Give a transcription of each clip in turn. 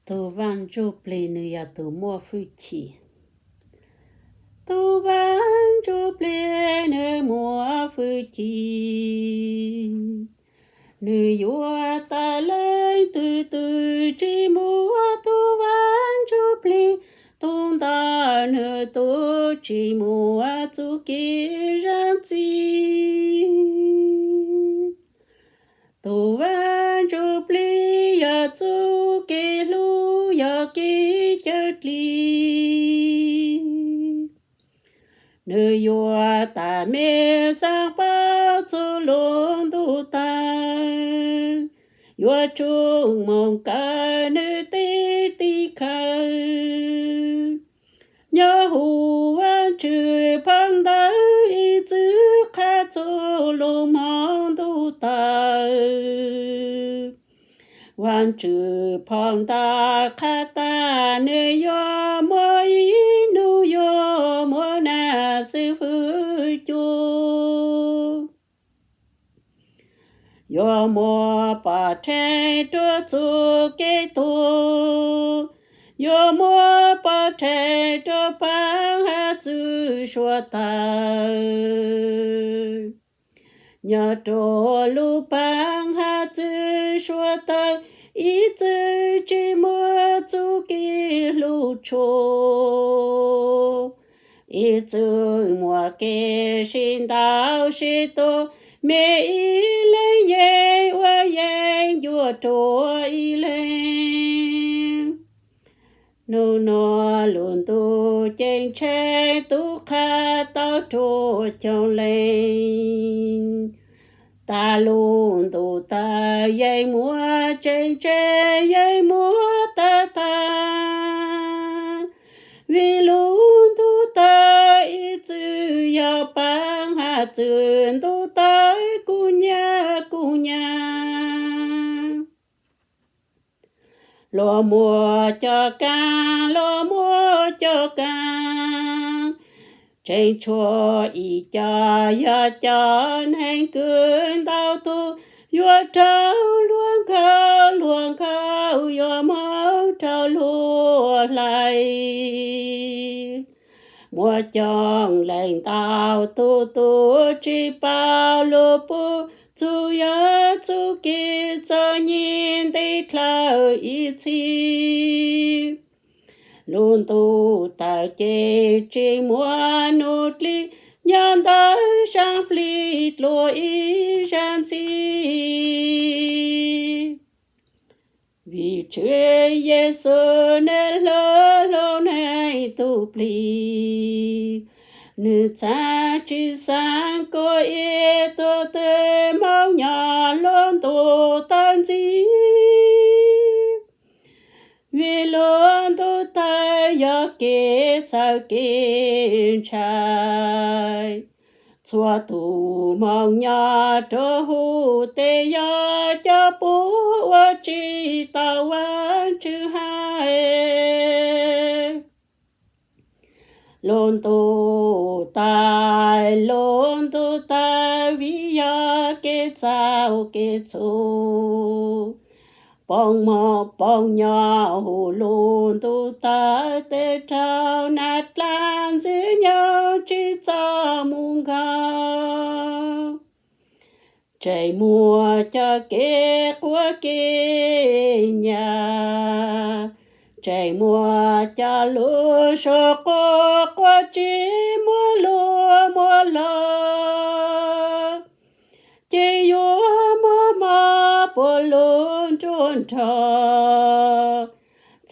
Tu van chu pli nu ya tu mua phu chi. Tu van chu pli nu mua phu chi. Nu yua ta lên từ từ chỉ mua tu van chu pli. Tung ta nu tu chỉ mua tu kỳ răng chi. Tu van chu pli ya tu kỳ lu ya kỳ chất li. Nữ yua ta mê sang bao chu luôn tu ta. Yua chung mong ca nữ tí tí khá. Nhớ hù văn trừ phong đá y chữ khá chu luôn mong tu ta. Văn trừ phong đá khá ta nữ yua mô y nữ yua mô na sư phụ chú. Yua mô bà trẻ trô chú kế tu. Yua mô bà trẻ trô bang hạ chữ xua ta. Nhớ trô lưu bang hạ chữ xua ta. Ý chữ chỉ mô chú kỳ lưu chô. Ý chữ mô kê xin đào sĩ tô. Mẹ ý lên yên và yên dùa trô ý lên. Nô nô luôn tu chênh chênh tu khá tao trô chông lên. Ta luôn tu ta yên mua chênh chênh yên mua ta ta. Vì luôn tu ta ý chữ yào bang hạ chữ tu ta cu nha cu nha. Lô mua cho ca, lô mua cho ca. Trên chùa ý cho, ya cho nên cơn đau tu. Yua trao luông cao, yua máu trao lùa lại. Mua chong lên tao tu chỉ bao lô bù. Chú ya chú kì cho nhìn đi thao ý chí. Luôn tu ta chê chê mua nốt li. Nhàn ta sang pli lô ý ràng chi. Vì chúa Giê-xu nên lô này tu pli. Nữ cha chỉ sang cô ý tô tê mong nhỏ luôn tu tân chí. Vì luôn tu ta yo kế sao kế trai. Chua tu mong nhỏ trô hù tê yo cho bố wa chi tao văn chữ hai. Lôn tu ta vì ya kế sao kế chô. Bông mò bông nhỏ hù lôn tu ta tê trao nát lan giữ nhau chỉ cho mung gao. Chạy mùa cho kế của kế nhà. Chạy mùa cho lúa sổ cô qua chỉ mùa lúa mùa lo. Chỉ dùa mùa mà bố luôn trốn trò.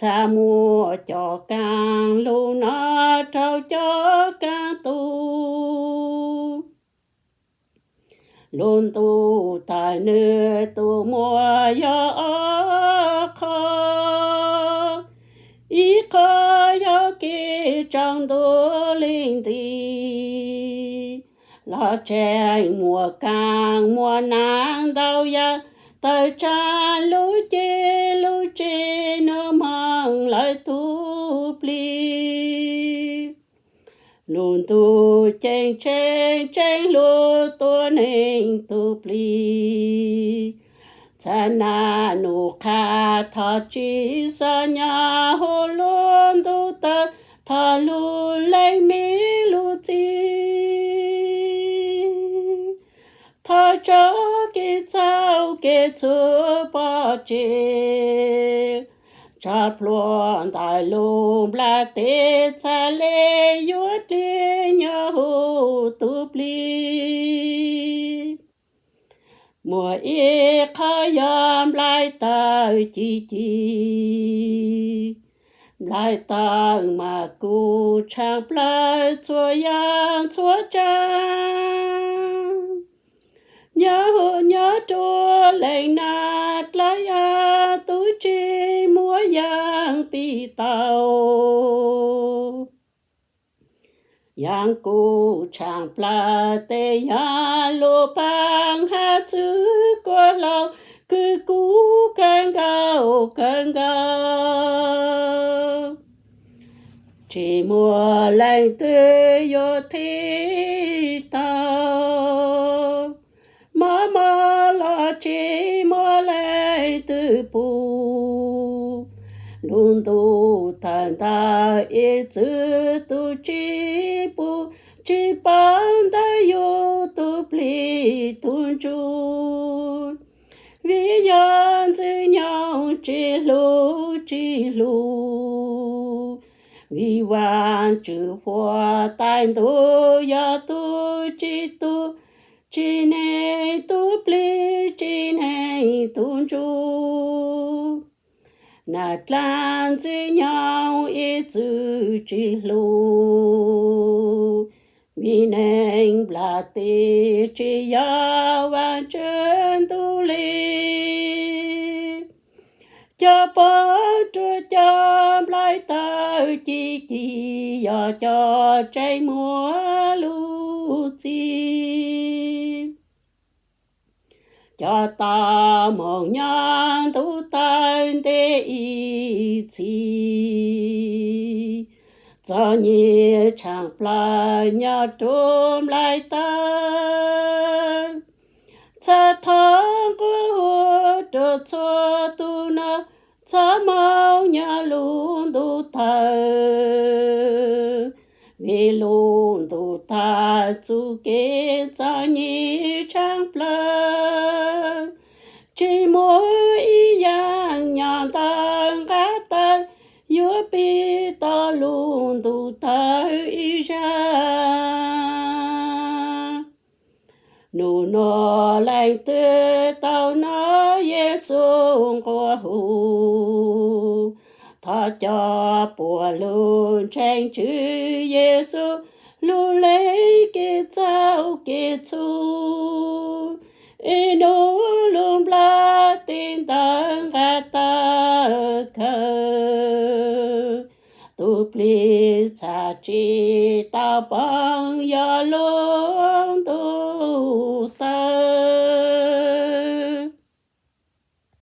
Cha mùa cho càng lũ nó trao cho càng tu. Luôn tu tại nơi tu mùa yo khó. Ý khó yo kì trong tu linh tì. Lo trẻ mùa càng mùa nắng đau ya. Tại cha lũ chê nó mang lại tu pli. Luôn tu chênh lũ tu nên tu pli. cha na nu kha tha chi sa nhà hồ lôn tu ta tha lu lấy mi lu chi tha cho cái sao cái chúa bỏ chê cha ploan tai lom la te cha le yo te nya ho tu pli mùa e khayam lai ta chi chi lai ta mà cu chang plai chua yang chua chang nhớ trôi lên nát lại tu chi múa yang pi tàu yang cu chang pla te ya lo pang ha chữ qua lâu cứ cú căng gao chỉ mùa lạnh tươi yo thi tàu mama la chi ma lai tu pu nun tu tan ta e zu tu chi pu chi pan da yo tu pli tu chu vi yan zi nhau chi lu vi wan chữ hoa tan tu ya tu chi tu chi này tu pli chi này tu chu na tlan zi nhau e zu chi lu vi neng bla te chi ya wan chen tu li cho bó cho lại ta chi chi ya cho trái múa lu chi cho ta một nhân tu tan để ý chi cho nhẹ chẳng plai nhà trôm lại ta cha thang của hồ cho tu na cha mau nhà luôn tu ta vì luôn tu ta chu kế cha nhị chẳng plai chỉ mỗi yang nhà ta cả ta yo pi ta luôn tu ta y ra nụ nó lạnh tư tao nó Giêsu qua hù tha cho bùa luôn tranh chữ Giêsu lu lấy cái cháu cái chú e nô luôn bla tin tăng ta khờ tu pli cha chi ta bằng ya lo